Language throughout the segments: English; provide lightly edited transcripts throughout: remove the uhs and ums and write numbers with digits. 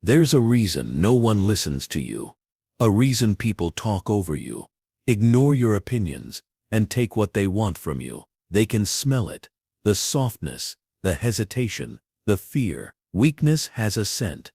There's a reason no one listens to you. A reason people talk over you, ignore your opinions, and take what they want from you. They can smell it. The softness, the hesitation, the fear. Weakness has a scent.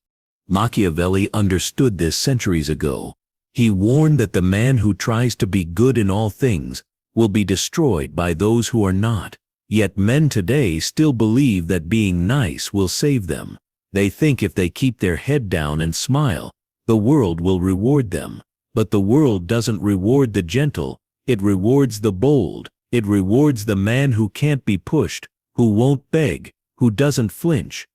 Machiavelli understood this centuries ago. He warned that the man who tries to be good in all things will be destroyed by those who are not. Yet men today still believe that being nice will save them. They think if they keep their head down and smile, the world will reward them. But the world doesn't reward the gentle, it rewards the bold. It rewards the man who can't be pushed, who won't beg, who doesn't flinch.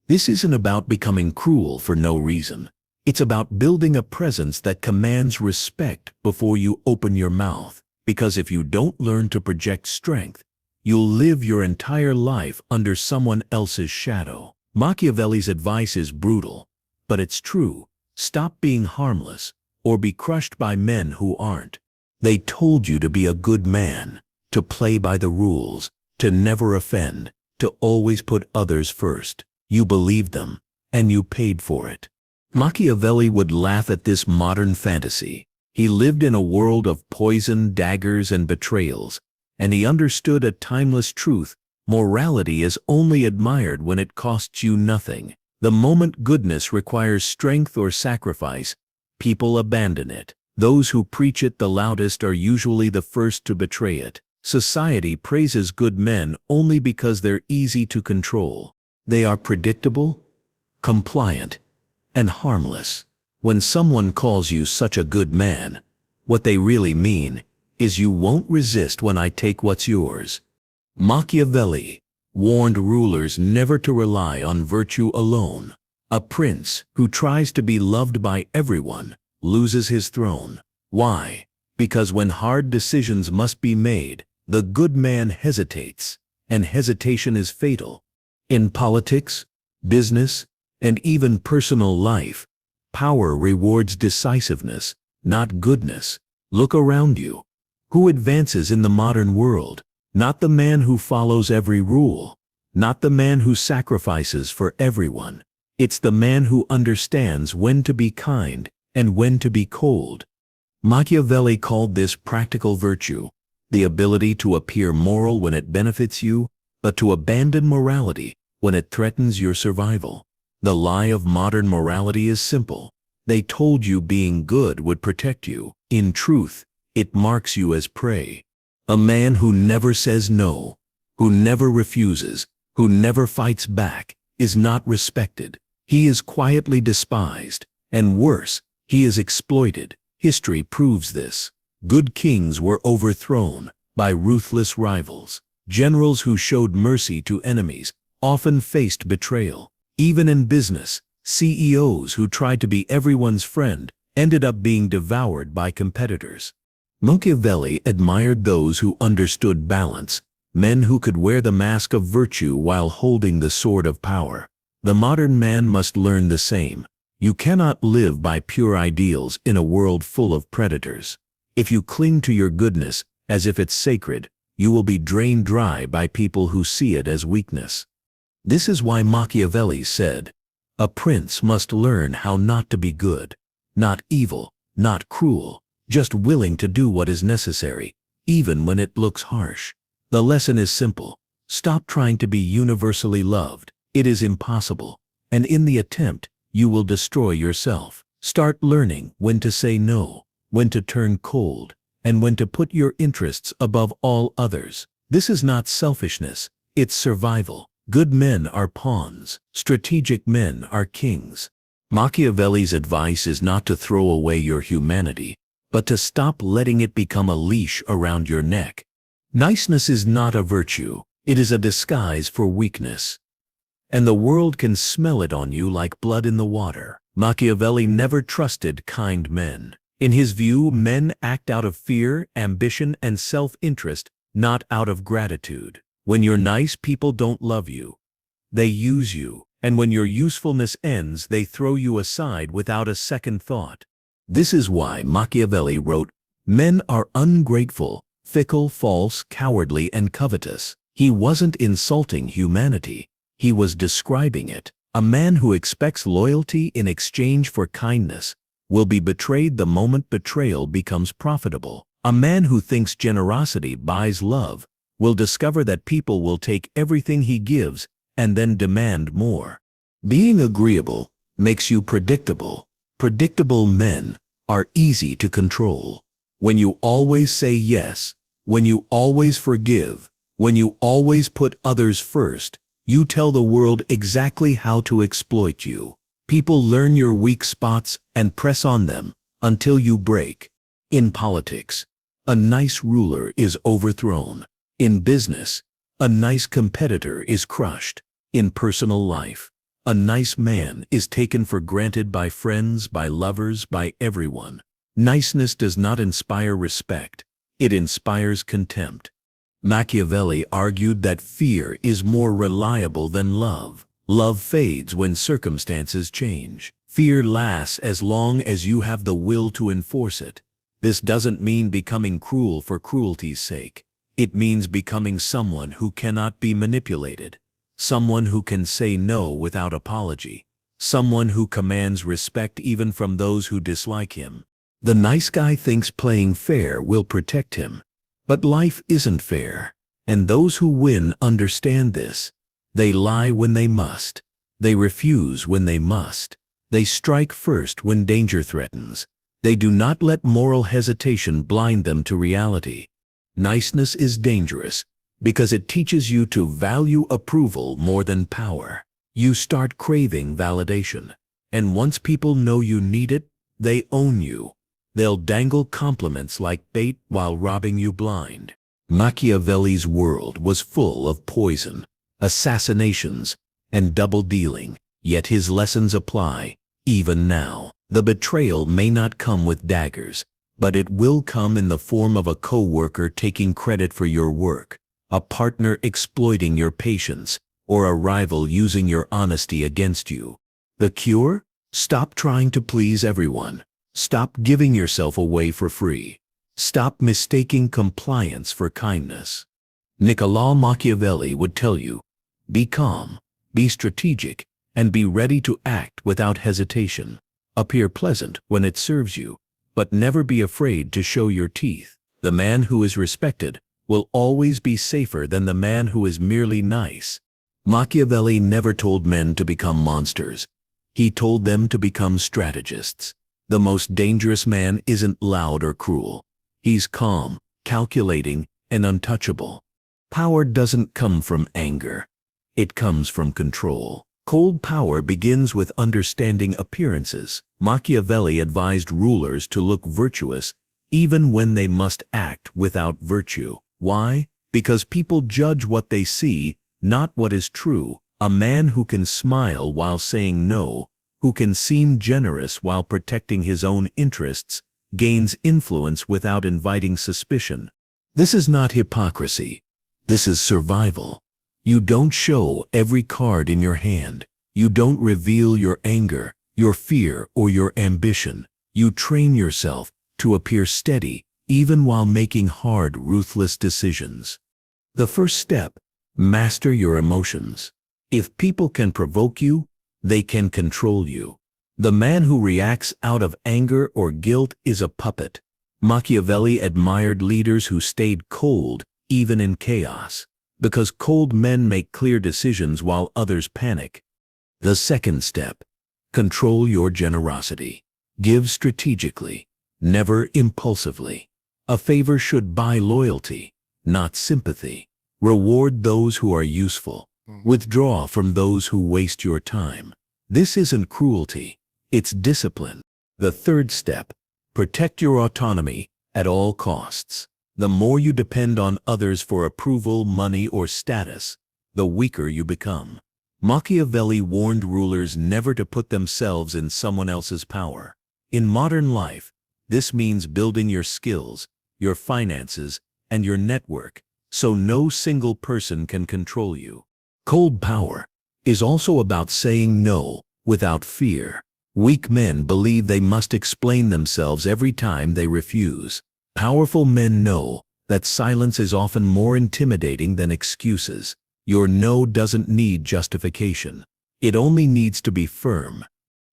This isn't about becoming cruel for no reason. It's about building a presence that commands respect before you open your mouth. Because if you don't learn to project strength, you'll live your entire life under someone else's shadow. Machiavelli's advice is brutal, but it's true. Stop being harmless, or be crushed by men who aren't. They told you to be a good man, to play by the rules, to never offend, to always put others first. You believed them, and you paid for it. Machiavelli would laugh at this modern fantasy. He lived in a world of poison, daggers, and betrayals, and he understood a timeless truth. Morality is only admired when it costs you nothing. The moment goodness requires strength or sacrifice, people abandon it. Those who preach it the loudest are usually the first to betray it. Society praises good men only because they're easy to control. They are predictable, compliant, and harmless. When someone calls you such a good man, what they really mean is you won't resist when I take what's yours. Machiavelli warned rulers never to rely on virtue alone. A prince who tries to be loved by everyone loses his throne. Why? Because when hard decisions must be made, the good man hesitates, and hesitation is fatal. In politics, business, and even personal life, power rewards decisiveness, not goodness. Look around you. Who advances in the modern world? Not the man who follows every rule, not the man who sacrifices for everyone. It's the man who understands when to be kind and when to be cold. Machiavelli called this practical virtue, the ability to appear moral when it benefits you, but to abandon morality when it threatens your survival. The lie of modern morality is simple. They told you being good would protect you. In truth, it marks you as prey. A man who never says no, who never refuses, who never fights back, is not respected. He is quietly despised, and worse, he is exploited. History proves this. Good kings were overthrown by ruthless rivals. Generals who showed mercy to enemies often faced betrayal. Even in business, CEOs who tried to be everyone's friend ended up being devoured by competitors. Machiavelli admired those who understood balance, men who could wear the mask of virtue while holding the sword of power. The modern man must learn the same. You cannot live by pure ideals in a world full of predators. If you cling to your goodness as if it's sacred, you will be drained dry by people who see it as weakness. This is why Machiavelli said, "A prince must learn how not to be good, not evil, not cruel, just willing to do what is necessary, even when it looks harsh." The lesson is simple. Stop trying to be universally loved. It is impossible, and in the attempt, you will destroy yourself. Start learning when to say no, when to turn cold, and when to put your interests above all others. This is not selfishness, it's survival. Good men are pawns. Strategic men are kings. Machiavelli's advice is not to throw away your humanity, but to stop letting it become a leash around your neck. Niceness is not a virtue, it is a disguise for weakness. And the world can smell it on you like blood in the water. Machiavelli never trusted kind men. In his view, men act out of fear, ambition, and self-interest, not out of gratitude. When you're nice, people don't love you. They use you, and when your usefulness ends, they throw you aside without a second thought. This is why Machiavelli wrote, "Men are ungrateful, fickle, false, cowardly, and covetous." He wasn't insulting humanity. He was describing it. A man who expects loyalty in exchange for kindness will be betrayed the moment betrayal becomes profitable. A man who thinks generosity buys love will discover that people will take everything he gives and then demand more. Being agreeable makes you predictable. Predictable men are easy to control. When you always say yes, when you always forgive, when you always put others first, you tell the world exactly how to exploit you. People learn your weak spots and press on them until you break. In politics, a nice ruler is overthrown. In business, a nice competitor is crushed. In personal life, a nice man is taken for granted by friends, by lovers, by everyone. Niceness does not inspire respect. It inspires contempt. Machiavelli argued that fear is more reliable than love. Love fades when circumstances change. Fear lasts as long as you have the will to enforce it. This doesn't mean becoming cruel for cruelty's sake. It means becoming someone who cannot be manipulated. Someone who can say no without apology. Someone who commands respect even from those who dislike him. The nice guy thinks playing fair will protect him. But life isn't fair. And those who win understand this. They lie when they must. They refuse when they must. They strike first when danger threatens. They do not let moral hesitation blind them to reality. Niceness is dangerous because it teaches you to value approval more than power. You start craving validation. And once people know you need it, they own you. They'll dangle compliments like bait while robbing you blind. Machiavelli's world was full of poison, assassinations, and double-dealing, yet his lessons apply, even now. The betrayal may not come with daggers, but it will come in the form of a co-worker taking credit for your work, a partner exploiting your patience, or a rival using your honesty against you. The cure? Stop trying to please everyone. Stop giving yourself away for free. Stop mistaking compliance for kindness. Niccolo Machiavelli would tell you, be calm, be strategic, and be ready to act without hesitation. Appear pleasant when it serves you, but never be afraid to show your teeth. The man who is respected will always be safer than the man who is merely nice. Machiavelli never told men to become monsters. He told them to become strategists. The most dangerous man isn't loud or cruel. He's calm, calculating, and untouchable. Power doesn't come from anger. It comes from control. Cold power begins with understanding appearances. Machiavelli advised rulers to look virtuous even when they must act without virtue. Why? Because people judge what they see, not what is true. A man who can smile while saying no, who can seem generous while protecting his own interests, gains influence without inviting suspicion. This is not hypocrisy. This is survival. You don't show every card in your hand. You don't reveal your anger, your fear, or your ambition. You train yourself to appear steady, even while making hard, ruthless decisions. The first step: master your emotions. If people can provoke you, they can control you. The man who reacts out of anger or guilt is a puppet. Machiavelli admired leaders who stayed cold, even in chaos, because cold men make clear decisions while others panic. The second step: control your generosity. Give strategically, never impulsively. A favor should buy loyalty, not sympathy. Reward those who are useful. Withdraw from those who waste your time. This isn't cruelty, it's discipline. The third step: protect your autonomy at all costs. The more you depend on others for approval, money, or status, the weaker you become. Machiavelli warned rulers never to put themselves in someone else's power. In modern life, this means building your skills, your finances, and your network, so no single person can control you. Cold power is also about saying no without fear. Weak men believe they must explain themselves every time they refuse. Powerful men know that silence is often more intimidating than excuses. Your no doesn't need justification. It only needs to be firm.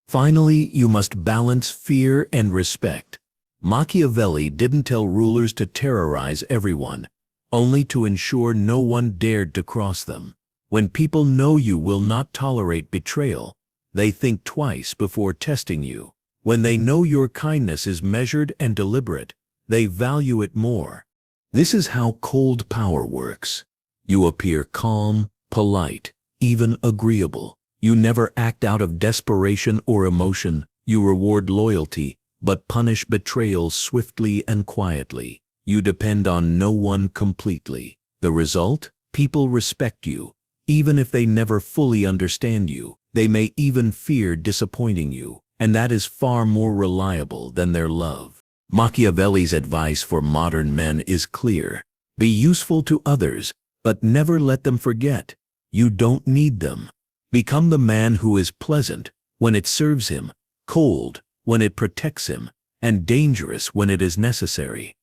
Finally, you must balance fear and respect. Machiavelli didn't tell rulers to terrorize everyone, only to ensure no one dared to cross them. When people know you will not tolerate betrayal, they think twice before testing you. When they know your kindness is measured and deliberate, they value it more. This is how cold power works. You appear calm, polite, even agreeable. You never act out of desperation or emotion. You reward loyalty, but punish betrayal swiftly and quietly. You depend on no one completely. The result? People respect you, even if they never fully understand you. They may even fear disappointing you, and that is far more reliable than their love. Machiavelli's advice for modern men is clear. Be useful to others, but never let them forget you don't need them. Become the man who is pleasant when it serves him, cold when it protects him, and dangerous when it is necessary.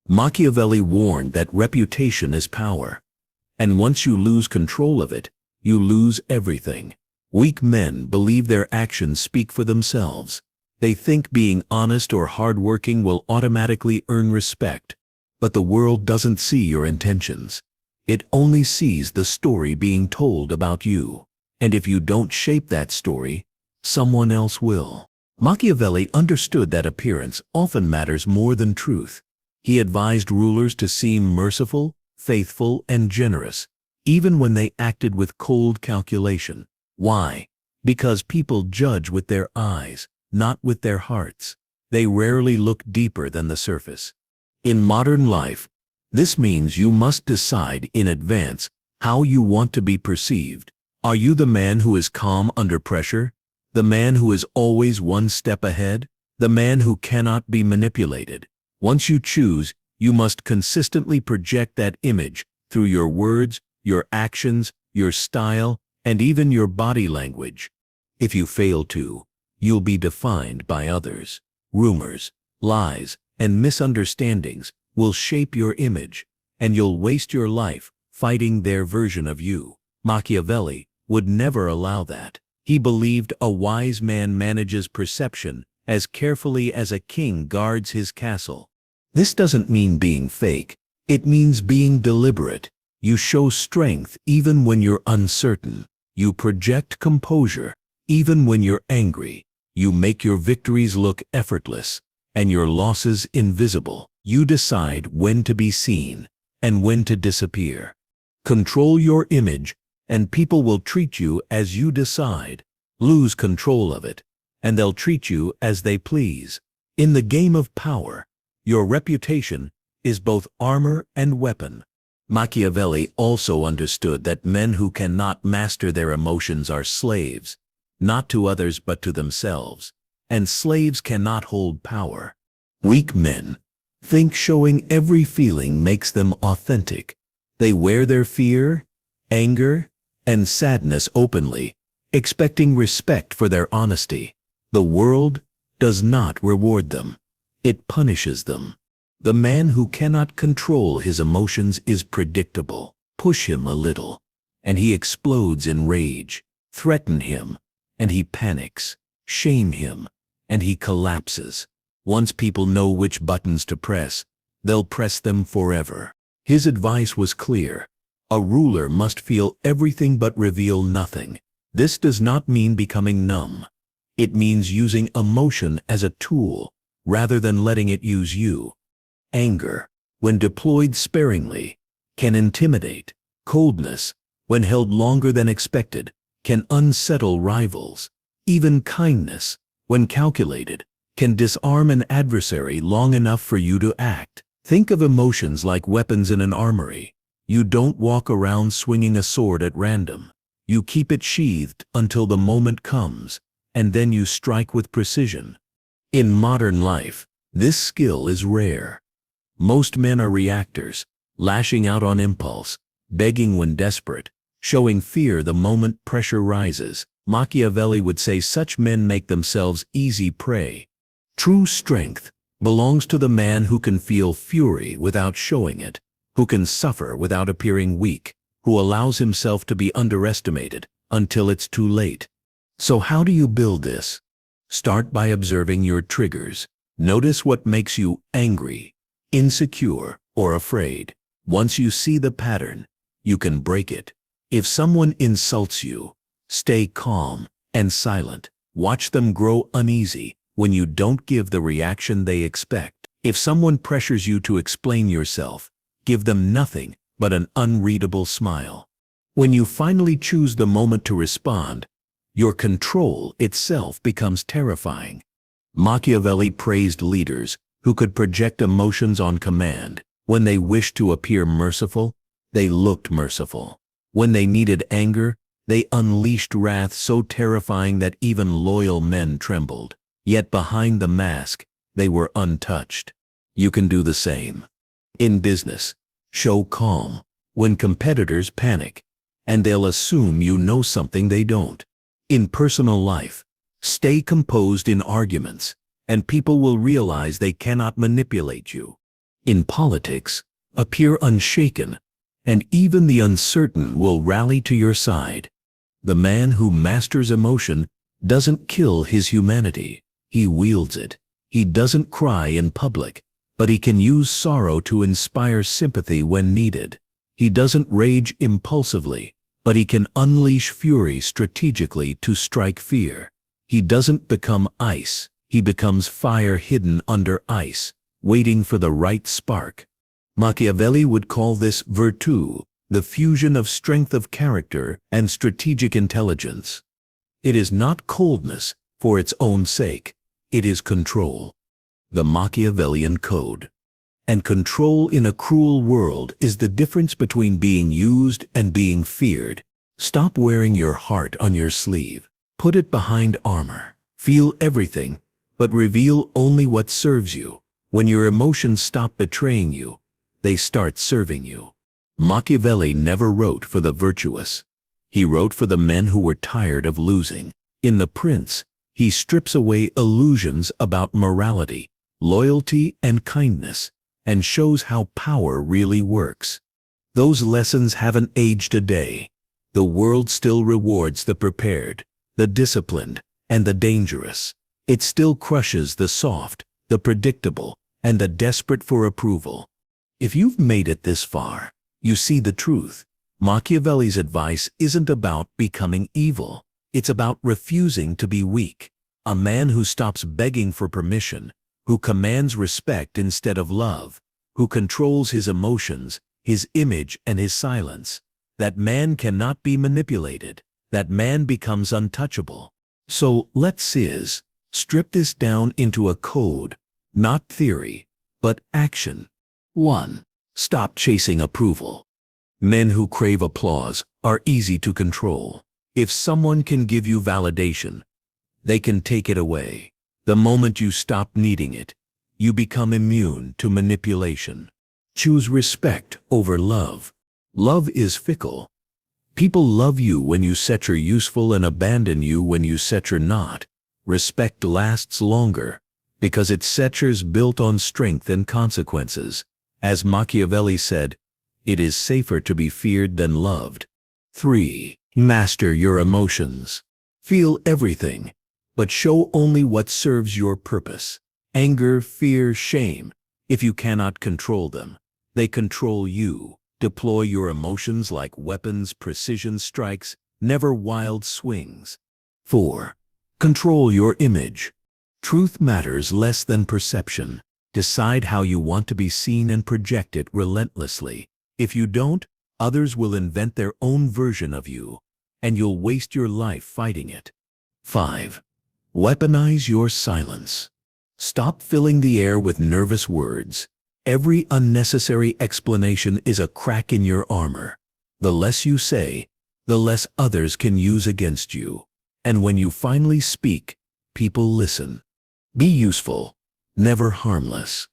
Machiavelli warned that reputation is power, and once you lose control of it, you lose everything. Weak men believe their actions speak for themselves. They think being honest or hardworking will automatically earn respect, but the world doesn't see your intentions. It only sees the story being told about you. And if you don't shape that story, someone else will. Machiavelli understood that appearance often matters more than truth. He advised rulers to seem merciful, faithful, and generous, even when they acted with cold calculation. Why? Because people judge with their eyes, not with their hearts. They rarely look deeper than the surface. In modern life, this means you must decide in advance how you want to be perceived. Are you the man who is calm under pressure? The man who is always one step ahead? The man who cannot be manipulated? Once you choose, you must consistently project that image through your words, your actions, your style, and even your body language. If you fail to, you'll be defined by others. Rumors, lies, and misunderstandings will shape your image, and you'll waste your life fighting their version of you. Machiavelli would never allow that. He believed a wise man manages perception as carefully as a king guards his castle. This doesn't mean being fake. It means being deliberate. You show strength even when you're uncertain. You project composure even when you're angry. You make your victories look effortless and your losses invisible. You decide when to be seen and when to disappear. Control your image, and people will treat you as you decide. Lose control of it, and they'll treat you as they please. In the game of power, your reputation is both armor and weapon. Machiavelli also understood that men who cannot master their emotions are slaves, not to others but to themselves, and slaves cannot hold power. Weak men think showing every feeling makes them authentic. They wear their fear, anger, and sadness openly, expecting respect for their honesty. The world does not reward them. It punishes them. The man who cannot control his emotions is predictable. Push him a little, and he explodes in rage. Threaten him, and he panics. Shame him, and he collapses. Once people know which buttons to press, they'll press them forever. His advice was clear. A ruler must feel everything but reveal nothing. This does not mean becoming numb. It means using emotion as a tool, rather than letting it use you. Anger, when deployed sparingly, can intimidate. Coldness, when held longer than expected, can unsettle rivals. Even kindness, when calculated, can disarm an adversary long enough for you to act. Think of emotions like weapons in an armory. You don't walk around swinging a sword at random. You keep it sheathed until the moment comes, and then you strike with precision. In modern life, this skill is rare. Most men are reactors, lashing out on impulse, begging when desperate, showing fear the moment pressure rises. Machiavelli would say such men make themselves easy prey. True strength belongs to the man who can feel fury without showing it, who can suffer without appearing weak, who allows himself to be underestimated until it's too late. So how do you build this? Start by observing your triggers. Notice what makes you angry, insecure, or afraid. Once you see the pattern, you can break it. If someone insults you, stay calm and silent. Watch them grow uneasy when you don't give the reaction they expect. If someone pressures you to explain yourself, give them nothing but an unreadable smile. When you finally choose the moment to respond, your control itself becomes terrifying. Machiavelli praised leaders who could project emotions on command. When they wished to appear merciful, they looked merciful. When they needed anger, they unleashed wrath so terrifying that even loyal men trembled. Yet behind the mask, they were untouched. You can do the same. In business, show calm when competitors panic, and they'll assume you know something they don't. In personal life, stay composed in arguments, and people will realize they cannot manipulate you. In politics, appear unshaken, and even the uncertain will rally to your side. The man who masters emotion doesn't kill his humanity, he wields it. He doesn't cry in public, but he can use sorrow to inspire sympathy when needed. He doesn't rage impulsively, but he can unleash fury strategically to strike fear. He doesn't become ice, he becomes fire hidden under ice, waiting for the right spark. Machiavelli would call this virtù, the fusion of strength of character and strategic intelligence. It is not coldness for its own sake, it is control. The Machiavellian Code. And control in a cruel world is the difference between being used and being feared. Stop wearing your heart on your sleeve. Put it behind armor. Feel everything, but reveal only what serves you. When your emotions stop betraying you, they start serving you. Machiavelli never wrote for the virtuous. He wrote for the men who were tired of losing. In The Prince, he strips away illusions about morality, loyalty, and kindness, and shows how power really works. Those lessons haven't aged a day. The world still rewards the prepared, the disciplined, and the dangerous. It still crushes the soft, the predictable, and the desperate for approval. If you've made it this far, you see the truth. Machiavelli's advice isn't about becoming evil. It's about refusing to be weak. A man who stops begging for permission, who commands respect instead of love, who controls his emotions, his image, and his silence. That man cannot be manipulated. That man becomes untouchable. So let's strip this down into a code, not theory, but action. 1. Stop chasing approval. Men who crave applause are easy to control. If someone can give you validation, they can take it away. The moment you stop needing it, you become immune to manipulation. Choose respect over love. Love is fickle. People love you when you set you're useful and abandon you when you set you're not. Respect lasts longer because it's setures built on strength and consequences. As Machiavelli said, it is safer to be feared than loved. 3. Master your emotions. Feel everything, but show only what serves your purpose. Anger, fear, shame. If you cannot control them, they control you. Deploy your emotions like weapons, precision strikes, never wild swings. 4. Control your image. Truth matters less than perception. Decide how you want to be seen and project it relentlessly. If you don't, others will invent their own version of you, and you'll waste your life fighting it. 5. Weaponize your silence. Stop filling the air with nervous words. Every unnecessary explanation is a crack in your armor. The less you say, the less others can use against you. And when you finally speak, people listen. Be useful, never harmless.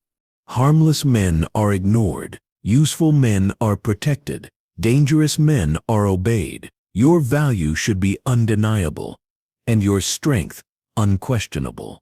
Harmless men are ignored. Useful men are protected. Dangerous men are obeyed. Your value should be undeniable, and your strength unquestionable.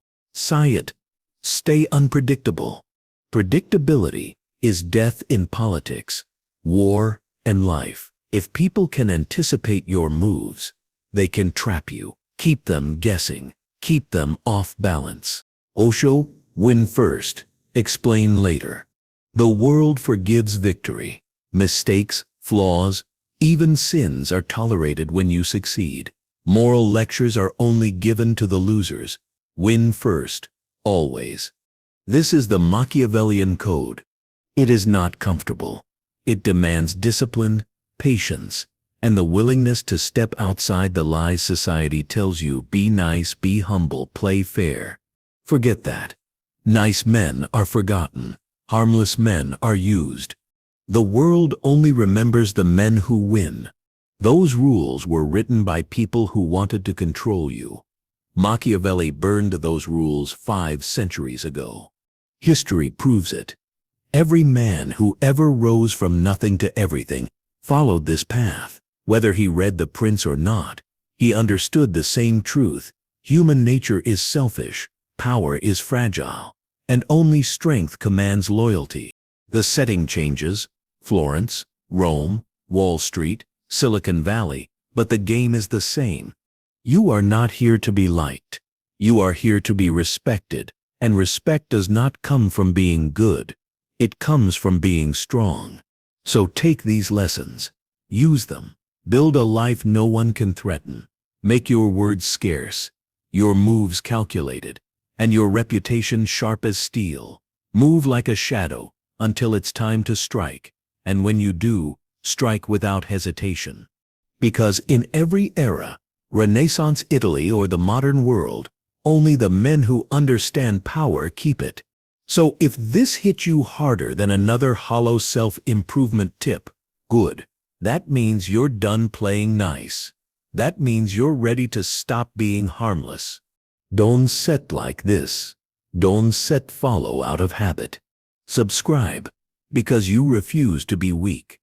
Stay unpredictable. Predictability is death in politics, war, and life. If people can anticipate your moves, they can trap you. Keep them guessing. Keep them off balance. Osho, win first, explain later. The world forgives victory. Mistakes, flaws, even sins are tolerated when you succeed. Moral lectures are only given to the losers. Win first, always. This is the Machiavellian code. It is not comfortable. It demands discipline, patience, and the willingness to step outside the lies society tells you. Be nice, be humble, play fair. Forget that. Nice men are forgotten. Harmless men are used. The world only remembers the men who win. Those rules were written by people who wanted to control you. Machiavelli burned those rules 5 centuries ago. History proves it. Every man who ever rose from nothing to everything followed this path. Whether he read The Prince or not, he understood the same truth. Human nature is selfish, power is fragile, and only strength commands loyalty. The setting changes, Florence, Rome, Wall Street, Silicon Valley, but the game is the same. You are not here to be liked. You are here to be respected, and respect does not come from being good. It comes from being strong. So take these lessons. Use them. Build a life no one can threaten. Make your words scarce, your moves calculated, and your reputation sharp as steel. Move like a shadow until it's time to strike, and when you do, strike without hesitation. Because in every era, Renaissance Italy or the modern world, only the men who understand power keep it. So if this hit you harder than another hollow self-improvement tip, good. That means you're done playing nice. That means you're ready to stop being harmless. Don't set like this. Don't set follow out of habit. Subscribe, because you refuse to be weak.